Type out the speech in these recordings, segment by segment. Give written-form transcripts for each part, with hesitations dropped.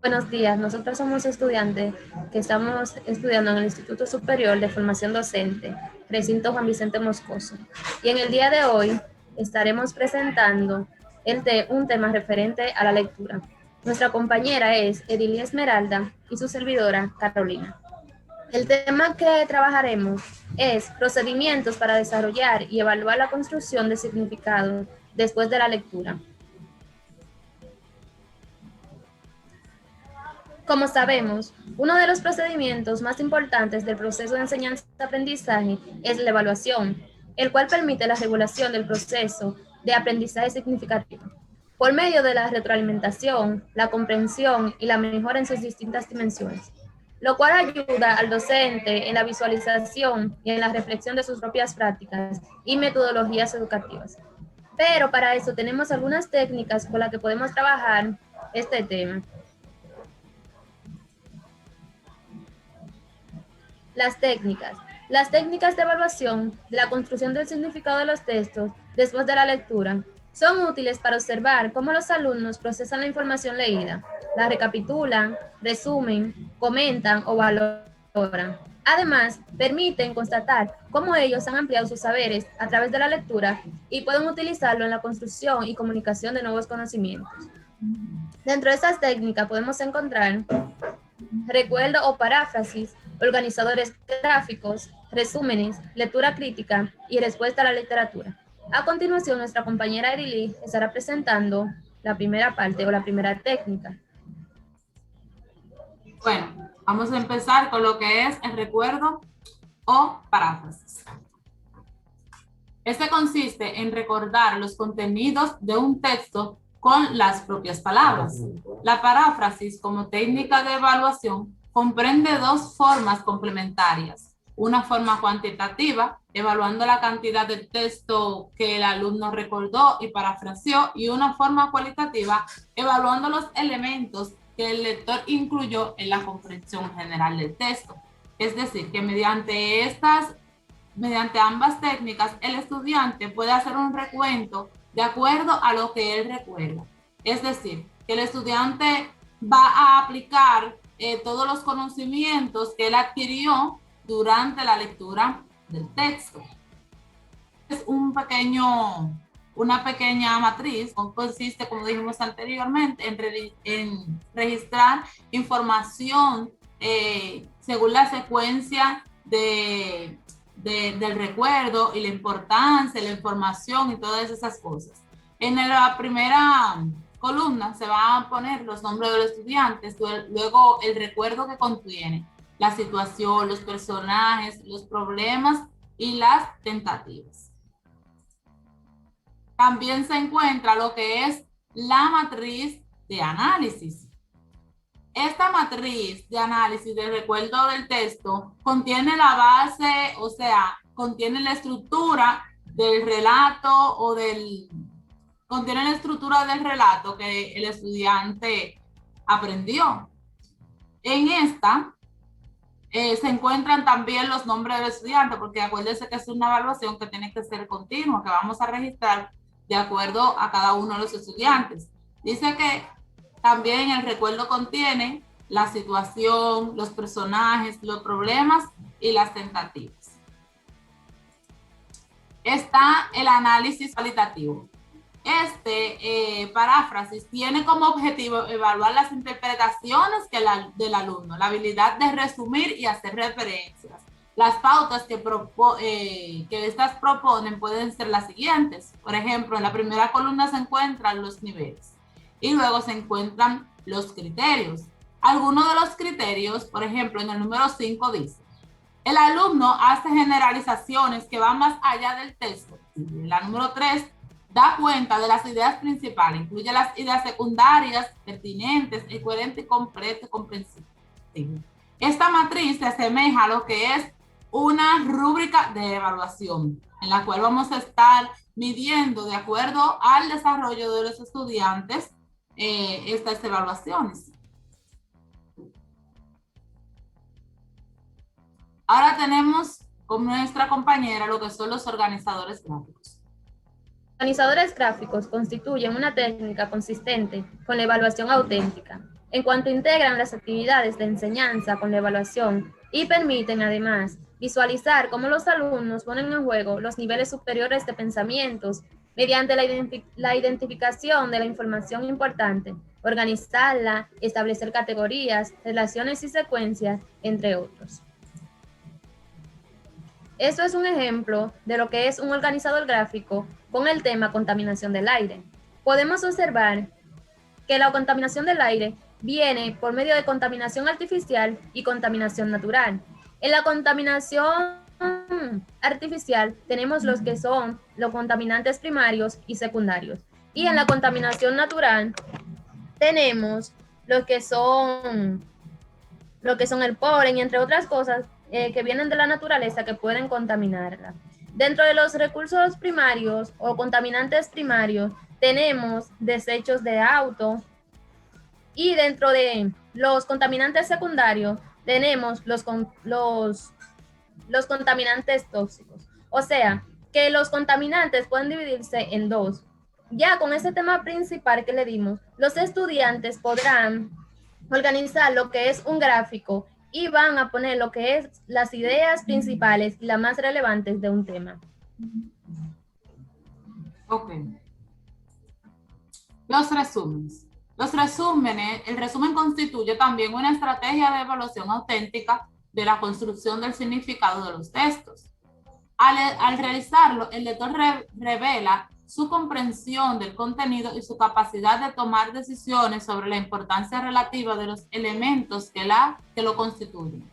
Buenos días, nosotros somos estudiantes que estamos estudiando en el Instituto Superior de Formación Docente, recinto Juan Vicente Moscoso. Y en el día de hoy estaremos presentando un tema referente a la lectura. Nuestra compañera es Edilia Esmeralda y su servidora Carolina. El tema que trabajaremos es procedimientos para desarrollar y evaluar la construcción de significado después de la lectura. Como sabemos, uno de los procedimientos más importantes del proceso de enseñanza-aprendizaje es la evaluación, el cual permite la regulación del proceso de aprendizaje significativo, por medio de la retroalimentación, la comprensión y la mejora en sus distintas dimensiones, lo cual ayuda al docente en la visualización y en la reflexión de sus propias prácticas y metodologías educativas. Pero para eso tenemos algunas técnicas con las que podemos trabajar este tema. Las técnicas. Las técnicas de evaluación de la construcción del significado de los textos después de la lectura son útiles para observar cómo los alumnos procesan la información leída, la recapitulan, resumen, comentan o valoran. Además, permiten constatar cómo ellos han ampliado sus saberes a través de la lectura y pueden utilizarlo en la construcción y comunicación de nuevos conocimientos. Dentro de estas técnicas podemos encontrar recuerdo o paráfrasis, organizadores gráficos, resúmenes, lectura crítica y respuesta a la literatura. A continuación, nuestra compañera Erili estará presentando la primera parte o la primera técnica. Bueno, vamos a empezar con lo que es el recuerdo o paráfrasis. Este consiste en recordar los contenidos de un texto con las propias palabras. La paráfrasis como técnica de evaluación comprende dos formas complementarias. Una forma cuantitativa, evaluando la cantidad de texto que el alumno recordó y parafraseó, y una forma cualitativa, evaluando los elementos que el lector incluyó en la comprensión general del texto. Es decir, que mediante ambas técnicas, el estudiante puede hacer un recuento de acuerdo a lo que él recuerda. Es decir, que el estudiante va a aplicar todos los conocimientos que él adquirió durante la lectura del texto. Es una pequeña matriz, consiste, como dijimos anteriormente, en registrar información según la secuencia del recuerdo y la importancia, la información y todas esas cosas. En la primera columna se van a poner los nombres de los estudiantes, luego el recuerdo que contiene, la situación, los personajes, los problemas y las tentativas. También se encuentra lo que es la matriz de análisis. Esta matriz de análisis de recuerdo del texto contiene la base, o sea, contiene la estructura del relato contiene la estructura del relato que el estudiante aprendió. En esta se encuentran también los nombres del estudiante, porque acuérdense que es una evaluación que tiene que ser continua, que vamos a registrar de acuerdo a cada uno de los estudiantes. Dice que también el recuerdo contiene la situación, los personajes, los problemas y las tentativas. Está el análisis cualitativo. Paráfrasis tiene como objetivo evaluar las interpretaciones del alumno, la habilidad de resumir y hacer referencias. Las pautas que estas proponen pueden ser las siguientes. Por ejemplo, en la primera columna se encuentran los niveles y luego se encuentran los criterios. Algunos de los criterios, por ejemplo, en el número 5 dice: el alumno hace generalizaciones que van más allá del texto. En la número 3 da cuenta de las ideas principales, incluye las ideas secundarias, pertinentes, coherentes, completas y comprensivas. Esta matriz se asemeja a lo que es una rúbrica de evaluación, en la cual vamos a estar midiendo de acuerdo al desarrollo de los estudiantes estas evaluaciones. Ahora tenemos con nuestra compañera lo que son los organizadores gráficos. Organizadores gráficos constituyen una técnica consistente con la evaluación auténtica. en cuanto integran las actividades de enseñanza con la evaluación y permiten además visualizar cómo los alumnos ponen en juego los niveles superiores de pensamientos mediante la identificación de la información importante, organizarla, establecer categorías, relaciones y secuencias, entre otros. Esto es un ejemplo de lo que es un organizador gráfico con el tema contaminación del aire. Podemos observar que la contaminación del aire viene por medio de contaminación artificial y contaminación natural. En la contaminación artificial tenemos los que son los contaminantes primarios y secundarios. Y en la contaminación natural tenemos los que son el polen y entre otras cosas que vienen de la naturaleza que pueden contaminarla. Dentro de los recursos primarios o contaminantes primarios tenemos desechos de auto y dentro de los contaminantes secundarios tenemos los contaminantes tóxicos. O sea, que los contaminantes pueden dividirse en dos. Ya con ese tema principal que le dimos, los estudiantes podrán organizar lo que es un gráfico y van a poner lo que es las ideas principales y las más relevantes de un tema. Ok. Los resúmenes. Los resúmenes, el resumen constituye también una estrategia de evaluación auténtica de la construcción del significado de los textos. Al realizarlo, el lector revela su comprensión del contenido y su capacidad de tomar decisiones sobre la importancia relativa de los elementos que lo constituyen,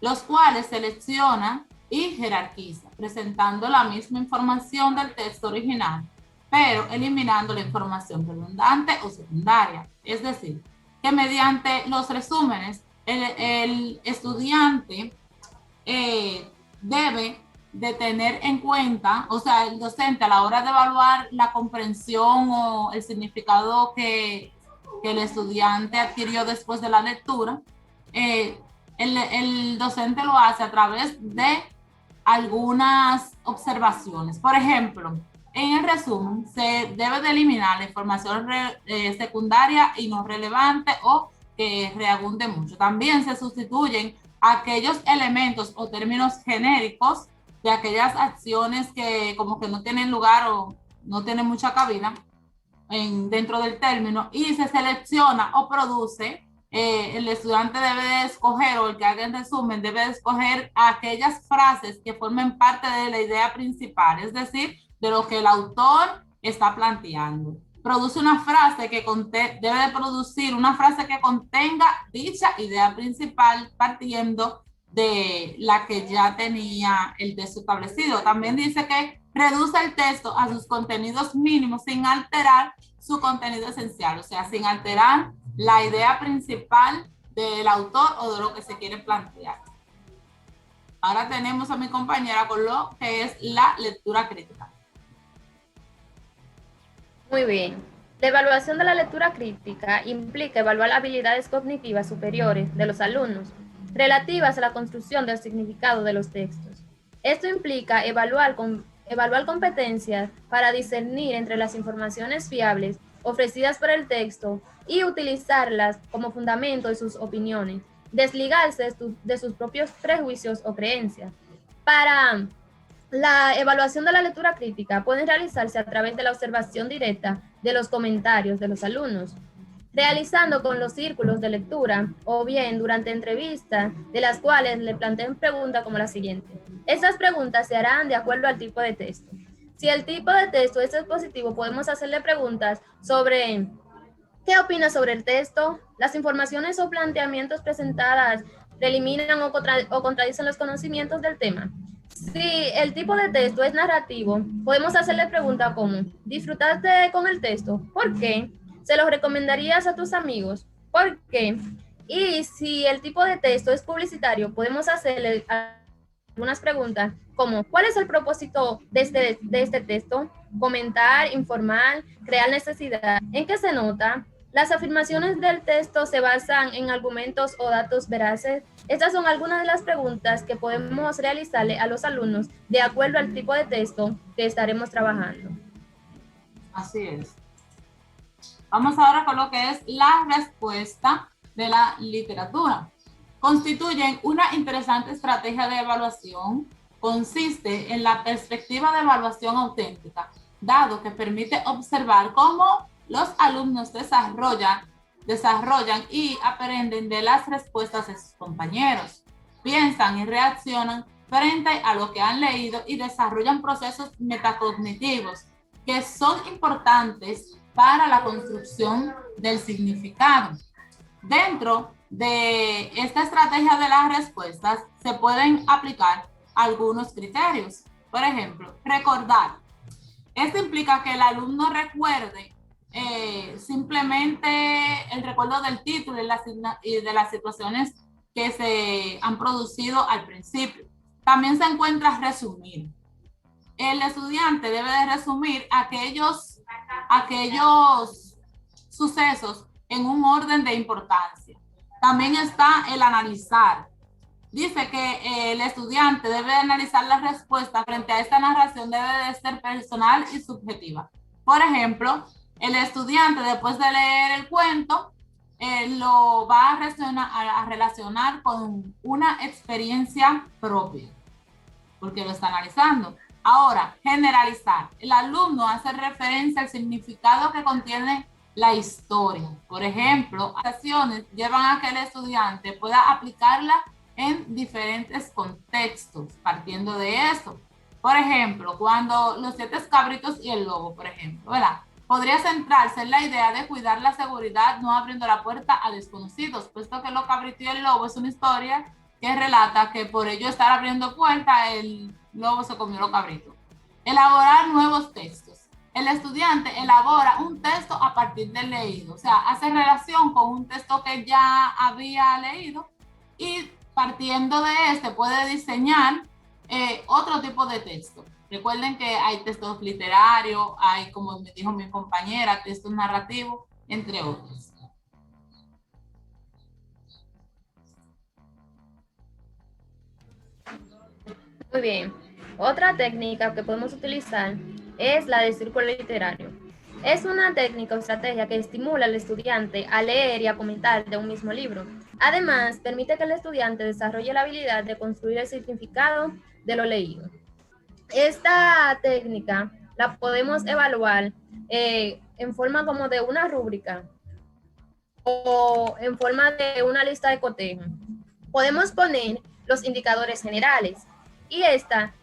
los cuales selecciona y jerarquiza, presentando la misma información del texto original, pero eliminando la información redundante o secundaria. Es decir, que mediante los resúmenes, el estudiante debe de tener en cuenta, o sea, el docente a la hora de evaluar la comprensión o el significado que el estudiante adquirió después de la lectura, el docente lo hace a través de algunas observaciones. Por ejemplo, en el resumen se debe de eliminar la información secundaria y no relevante o que reabunde mucho. También se sustituyen aquellos elementos o términos genéricos de aquellas acciones que como que no tienen lugar o no tienen mucha cabida dentro del término, y se selecciona o produce, el estudiante debe de escoger, o el que haga el resumen debe de escoger aquellas frases que formen parte de la idea principal, es decir, de lo que el autor está planteando. Produce una frase que debe de producir una frase que contenga dicha idea principal partiendo de la que ya tenía el texto establecido. También dice que reduce el texto a sus contenidos mínimos sin alterar su contenido esencial, o sea, sin alterar la idea principal del autor o de lo que se quiere plantear. Ahora tenemos a mi compañera con lo que es la lectura crítica. Muy bien. La evaluación de la lectura crítica implica evaluar las habilidades cognitivas superiores de los alumnos relativas a la construcción del significado de los textos. Esto implica evaluar competencias para discernir entre las informaciones fiables ofrecidas por el texto y utilizarlas como fundamento de sus opiniones, desligarse de sus propios prejuicios o creencias. Para la evaluación de la lectura crítica puede realizarse a través de la observación directa de los comentarios de los alumnos, realizando con los círculos de lectura o bien durante entrevistas de las cuales le planteen preguntas como la siguiente. Estas preguntas se harán de acuerdo al tipo de texto. Si el tipo de texto es expositivo, podemos hacerle preguntas sobre ¿qué opina sobre el texto? Las informaciones o planteamientos presentadas eliminan o contradicen los conocimientos del tema. Si el tipo de texto es narrativo, podemos hacerle preguntas como ¿disfrutaste con el texto? ¿Por qué? ¿Se lo recomendarías a tus amigos? ¿Por qué? Y si el tipo de texto es publicitario, podemos hacerle algunas preguntas como ¿cuál es el propósito de este texto? Comentar, informar, crear necesidad. ¿En qué se nota? Las afirmaciones del texto se basan en argumentos o datos veraces. Estas son algunas de las preguntas que podemos realizarle a los alumnos de acuerdo al tipo de texto que estaremos trabajando. Así es. Vamos ahora con lo que es la respuesta de la literatura. Constituyen una interesante estrategia de evaluación. Consiste en la perspectiva de evaluación auténtica, dado que permite observar cómo los alumnos desarrollan y aprenden de las respuestas de sus compañeros, piensan y reaccionan frente a lo que han leído y desarrollan procesos metacognitivos que son importantes para la construcción del significado. Dentro de esta estrategia de las respuestas se pueden aplicar algunos criterios. Por ejemplo, recordar. Esto implica que el alumno recuerde simplemente el recuerdo del título y de las situaciones que se han producido al principio. También se encuentra resumir. El estudiante debe de resumir aquellos sucesos en un orden de importancia. También está el analizar. Dice que el estudiante debe de analizar la respuesta frente a esta narración, debe de ser personal y subjetiva. Por ejemplo, el estudiante después de leer el cuento lo va a relacionar con una experiencia propia, porque lo está analizando. Ahora, generalizar. El alumno hace referencia al significado que contiene la historia. Por ejemplo, acciones llevan a que el estudiante pueda aplicarla en diferentes contextos, partiendo de eso. Por ejemplo, cuando los 7 cabritos y el lobo, por ejemplo, ¿verdad? Podría centrarse en la idea de cuidar la seguridad no abriendo la puerta a desconocidos, puesto que los cabritos y el lobo es una historia que relata que por ello estar abriendo puertas, el lobo se comió los cabritos. Elaborar nuevos textos. El estudiante elabora un texto a partir del leído, o sea, hace relación con un texto que ya había leído y partiendo de este puede diseñar otro tipo de texto. Recuerden que hay textos literarios, hay, como me dijo mi compañera, textos narrativos, entre otros. Muy bien. Otra técnica que podemos utilizar es la del círculo literario. Es una técnica o estrategia que estimula al estudiante a leer y a comentar de un mismo libro. Además, permite que el estudiante desarrolle la habilidad de construir el significado de lo leído. Esta técnica la podemos evaluar en forma como de una rúbrica o en forma de una lista de cotejo. Podemos poner los indicadores generales y esta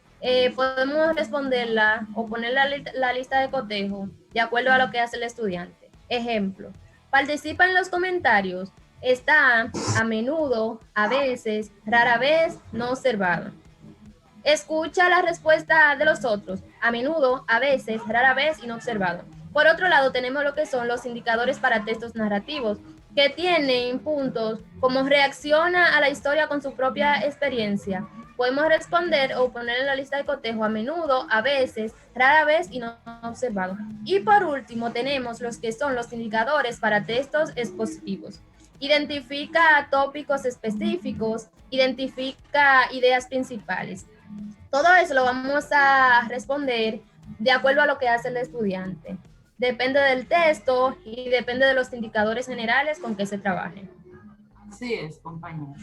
podemos responderla o poner la lista de cotejo de acuerdo a lo que hace el estudiante. Ejemplo, participa en los comentarios, está a menudo, a veces, rara vez, no observado. Escucha la respuesta de los otros, a menudo, a veces, rara vez y no observado. Por otro lado, tenemos lo que son los indicadores para textos narrativos, que tienen puntos como reacciona a la historia con su propia experiencia. Podemos responder o poner en la lista de cotejo a menudo, a veces, rara vez y no observado. Y por último, tenemos los que son los indicadores para textos expositivos. Identifica tópicos específicos, identifica ideas principales. Todo eso lo vamos a responder de acuerdo a lo que hace el estudiante. Depende del texto y depende de los indicadores generales con que se trabaje. Así es, compañeros.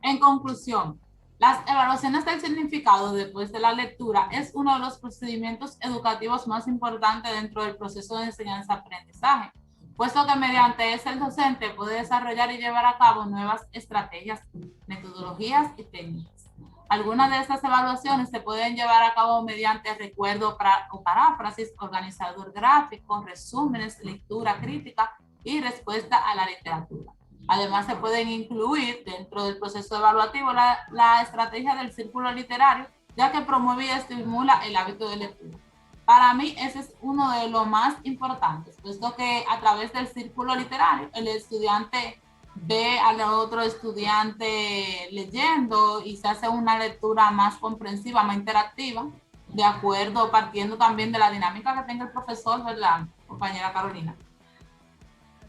En conclusión, las evaluaciones del significado después de la lectura es uno de los procedimientos educativos más importantes dentro del proceso de enseñanza-aprendizaje, puesto que mediante ese el docente puede desarrollar y llevar a cabo nuevas estrategias, metodologías y técnicas. Algunas de estas evaluaciones se pueden llevar a cabo mediante recuerdo o paráfrasis, organizador gráfico, resúmenes, lectura crítica y respuesta a la literatura. Además, se pueden incluir dentro del proceso evaluativo la estrategia del círculo literario, ya que promueve y estimula el hábito de lectura. Para mí, ese es uno de los más importantes, puesto que a través del círculo literario, el estudiante ve al otro estudiante leyendo y se hace una lectura más comprensiva, más interactiva, de acuerdo, partiendo también de la dinámica que tenga el profesor, ¿verdad, compañera Carolina?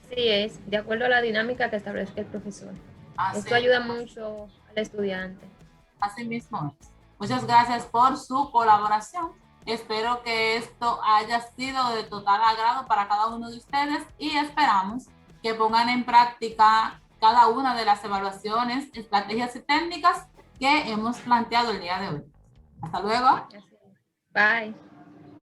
Así es, de acuerdo a la dinámica que establezca el profesor. Esto ayuda mucho al estudiante. Así mismo es. Muchas gracias por su colaboración. Espero que esto haya sido de total agrado para cada uno de ustedes y esperamos que pongan en práctica cada una de las evaluaciones, estrategias y técnicas que hemos planteado el día de hoy. Hasta luego. Bye.